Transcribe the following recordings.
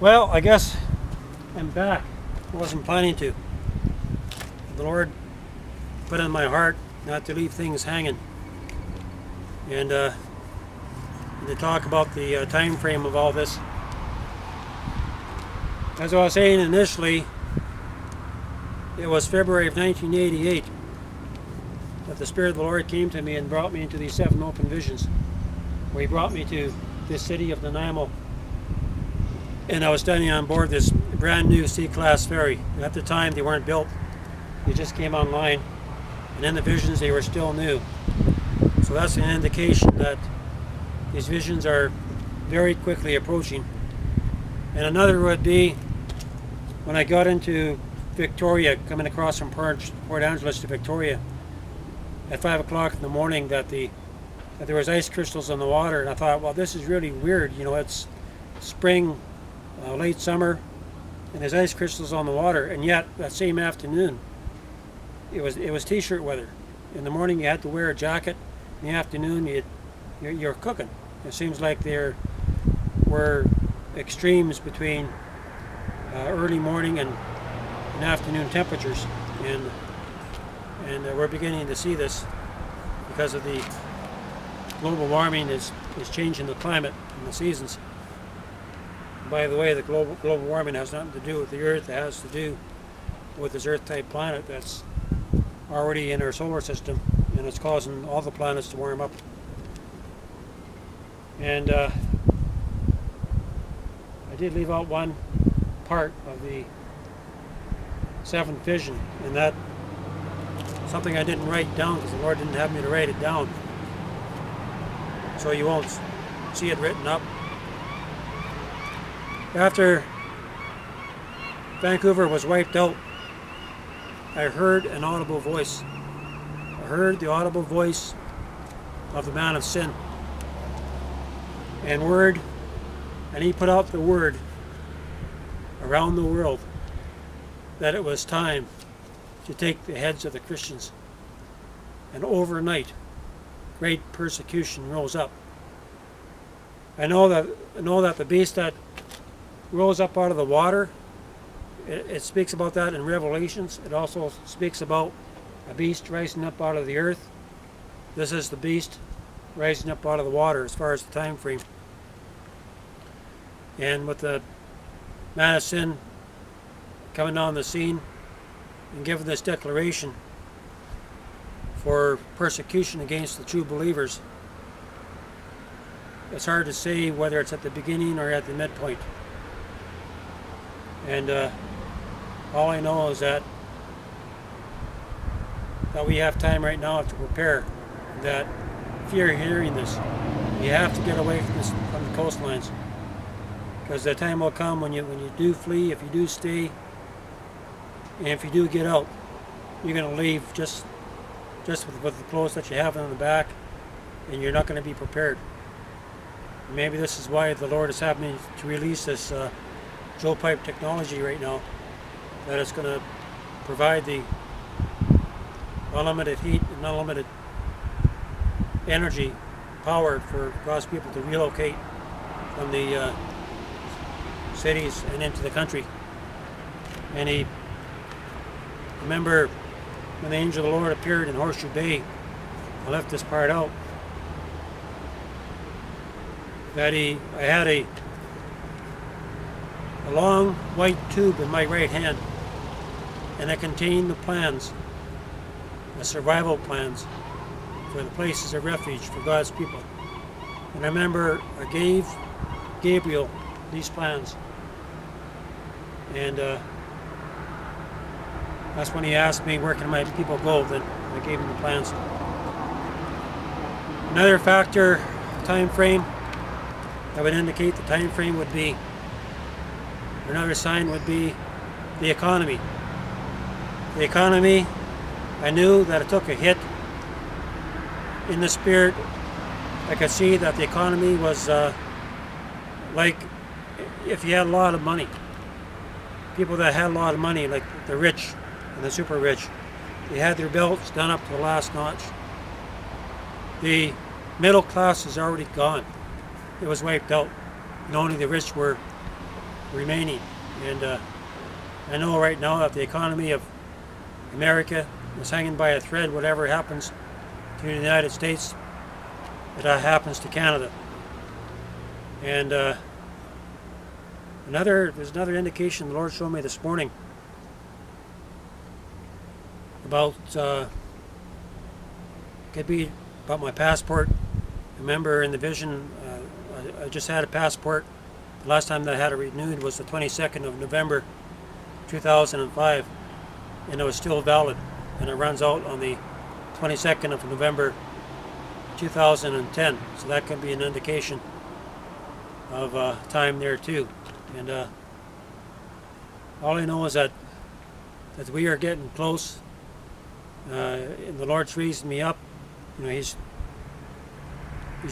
Well, I guess I'm back. I wasn't planning to. The Lord put in my heart not to leave things hanging, and to talk about the time frame of all this. As I was saying initially, it was February of 1988 that the Spirit of the Lord came to me and brought me into these 7 open visions, where He brought me to this city of Nanaimo. And I was standing on board this brand new C-class ferry. At the time, they weren't built. They just came online. And in the visions, they were still new. So that's an indication that these visions are very quickly approaching. And another would be when I got into Victoria, coming across from Port Angeles to Victoria at 5 o'clock in the morning, that there was ice crystals on the water. And I thought, well, this is really weird. You know, it's spring, late summer, and there's ice crystals on the water. And yet, that same afternoon, it was t-shirt weather. In the morning, you had to wear a jacket. In the afternoon, you're cooking. It seems like there were extremes between early morning and afternoon temperatures, and we're beginning to see this because of the global warming is changing the climate and the seasons. By the way, the global warming has nothing to do with the Earth. It has to do with this Earth-type planet that's already in our solar system, and it's causing all the planets to warm up. And I did leave out one part of the 7th vision, and that something I didn't write down because the Lord didn't have me to write it down. So you won't see it written up. After Vancouver was wiped out, I heard an audible voice. I heard the audible voice of the man of sin. And he put out the word around the world that it was time to take the heads of the Christians. And overnight, great persecution rose up. I know that the beast that rose up out of the water, it speaks about that in Revelations. It also speaks about a beast rising up out of the earth. This is the beast rising up out of the water as far as the time frame. And with the man of sin coming on the scene and giving this declaration for persecution against the true believers, it's hard to say whether it's at the beginning or at the midpoint. And all I know is that we have time right now to prepare. That if you're hearing this, you have to get away from the coastlines, because the time will come when you do flee, if you do stay, and if you do get out, you're going to leave just with the clothes that you have on the back, and you're not going to be prepared. Maybe this is why the Lord is having me to release this Joe Pipe technology right now, that it's going to provide the unlimited heat and unlimited energy power for God's people to relocate from the cities and into the country. And remember when the angel of the Lord appeared in Horseshoe Bay, I left this part out, that I had a long white tube in my right hand, and it contained the plans, the survival plans for the places of refuge for God's people. And I remember I gave Gabriel these plans, and that's when he asked me, where can my people go? Then I gave him the plans. Another factor, time frame, that would indicate the time frame would be, another sign would be the economy. The economy, I knew that it took a hit. In the spirit, I could see that the economy was like if you had a lot of money. People that had a lot of money, like the rich and the super rich, they had their belts done up to the last notch. The middle class is already gone. It was wiped out. And only the rich were remaining. And I know right now that the economy of America is hanging by a thread. Whatever happens to the United States, it happens to Canada. And there's another indication the Lord showed me this morning about could be about my passport. Remember in the vision, I just had a passport. The last time that I had it renewed was the 22nd of November 2005, and it was still valid, and it runs out on the 22nd of November 2010. So that could be an indication of time there too. And all I know is that we are getting close. And the Lord's raising me up. You know, He's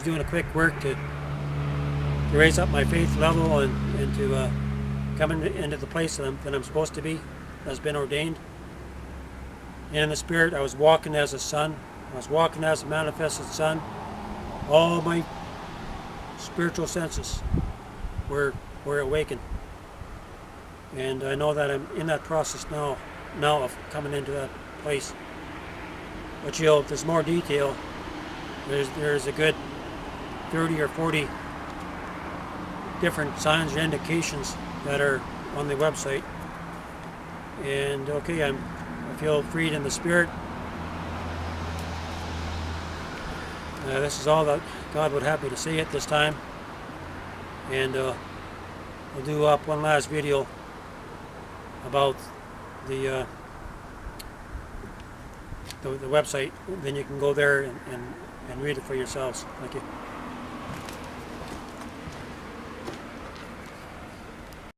doing a quick work to raise up my faith level and to come into the place that I'm supposed to be, that's been ordained. And in the Spirit, I was walking as a son. I was walking as a manifested son. All my spiritual senses were awakened. And I know that I'm in that process now of coming into that place. But if there's more detail, there's a good 30 or 40 different signs or indications that are on the website. And okay, I feel freed in the Spirit. This is all that God would have me to say at this time. And I'll do up one last video about the website. Then you can go there and read it for yourselves. Thank you.